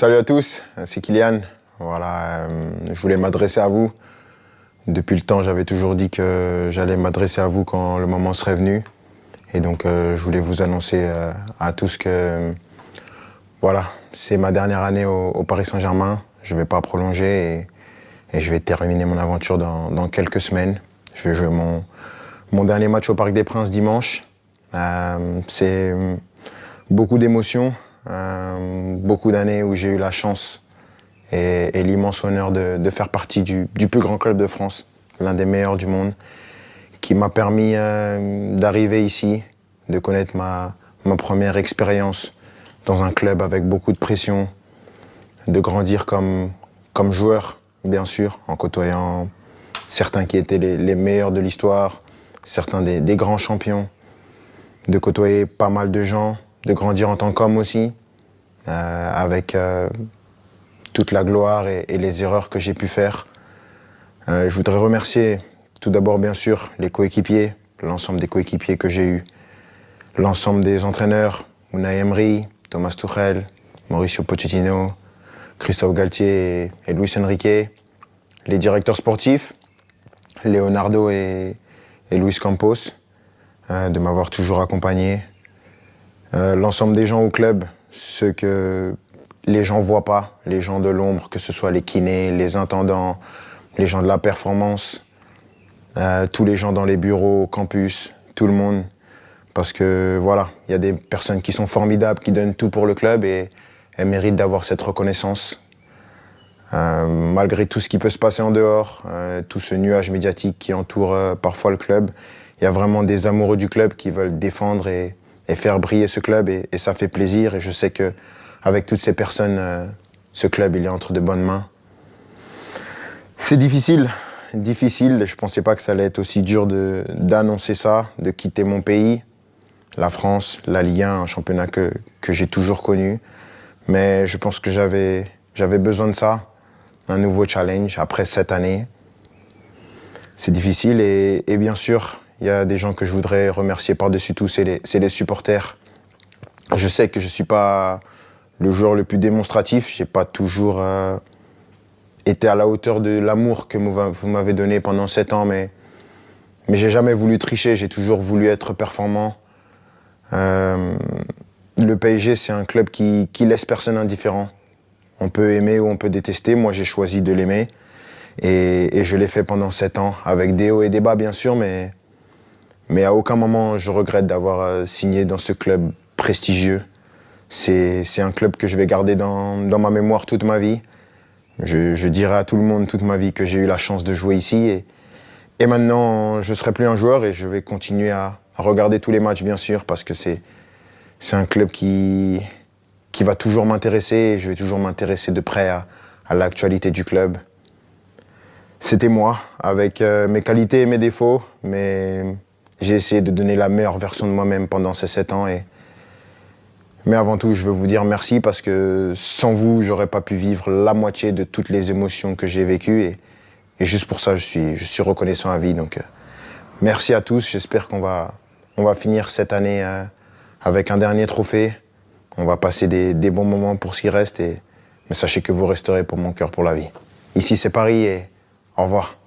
Salut à tous, c'est Kylian. Voilà, je voulais m'adresser à vous. Depuis le temps, j'avais toujours dit que j'allais m'adresser à vous quand le moment serait venu. Et donc, je voulais vous annoncer à tous que voilà, c'est ma dernière année au Paris Saint-Germain. Je ne vais pas prolonger et je vais terminer mon aventure dans quelques semaines. Je vais jouer mon dernier match au Parc des Princes dimanche. C'est beaucoup d'émotions, beaucoup d'années où j'ai eu la chance et l'immense honneur de faire partie du plus grand club de France, l'un des meilleurs du monde, qui m'a permis d'arriver ici, de connaître ma première expérience dans un club avec beaucoup de pression, de grandir comme joueur, bien sûr, en côtoyant certains qui étaient les meilleurs de l'histoire, certains des grands champions, de côtoyer pas mal de gens, de grandir en tant qu'homme aussi, avec toute la gloire et les erreurs que j'ai pu faire. Je voudrais remercier tout d'abord, bien sûr, les coéquipiers, l'ensemble des coéquipiers que j'ai eus, l'ensemble des entraîneurs, Unai Emery, Thomas Tuchel, Mauricio Pochettino, Christophe Galtier et Luis Enrique, les directeurs sportifs, Leonardo et Luis Campos, de m'avoir toujours accompagné, l'ensemble des gens au club, ceux que les gens ne voient pas, les gens de l'ombre, que ce soit les kinés, les intendants, les gens de la performance, tous les gens dans les bureaux, au campus, tout le monde. Parce que voilà, il y a des personnes qui sont formidables, qui donnent tout pour le club et elles méritent d'avoir cette reconnaissance. Malgré tout ce qui peut se passer en dehors, tout ce nuage médiatique qui entoure parfois le club, il y a vraiment des amoureux du club qui veulent défendre et faire briller ce club et ça fait plaisir. Et je sais qu'avec toutes ces personnes, ce club il est entre de bonnes mains. C'est difficile. Je ne pensais pas que ça allait être aussi dur d'annoncer ça, de quitter mon pays, la France, la Ligue 1, un championnat que j'ai toujours connu. Mais je pense que j'avais besoin de ça, un nouveau challenge après 7 années. C'est difficile et bien sûr, il y a des gens que je voudrais remercier par-dessus tout, c'est les supporters. Je sais que je ne suis pas le joueur le plus démonstratif, je n'ai pas toujours été à la hauteur de l'amour que vous m'avez donné pendant 7 ans, mais j'ai jamais voulu tricher, j'ai toujours voulu être performant. Le PSG, c'est un club qui laisse personne indifférent. On peut aimer ou on peut détester, moi j'ai choisi de l'aimer et je l'ai fait pendant 7 ans, avec des hauts et des bas bien sûr, mais à aucun moment je regrette d'avoir signé dans ce club prestigieux. C'est un club que je vais garder dans ma mémoire toute ma vie. Je dirai à tout le monde toute ma vie que j'ai eu la chance de jouer ici et maintenant je ne serai plus un joueur et je vais continuer à regarder tous les matchs bien sûr parce que c'est un club qui va toujours m'intéresser et je vais toujours m'intéresser de près à l'actualité du club. C'était moi, avec mes qualités et mes défauts, mais j'ai essayé de donner la meilleure version de moi-même pendant ces 7 ans. Mais avant tout, je veux vous dire merci parce que sans vous, j'aurais pas pu vivre la moitié de toutes les émotions que j'ai vécues. Et juste pour ça, je suis reconnaissant à vie. Donc, merci à tous. J'espère qu'on va finir cette année avec un dernier trophée. On va passer des bons moments pour ce qui reste. Mais sachez que vous resterez pour mon cœur pour la vie. Ici, c'est Paris et au revoir.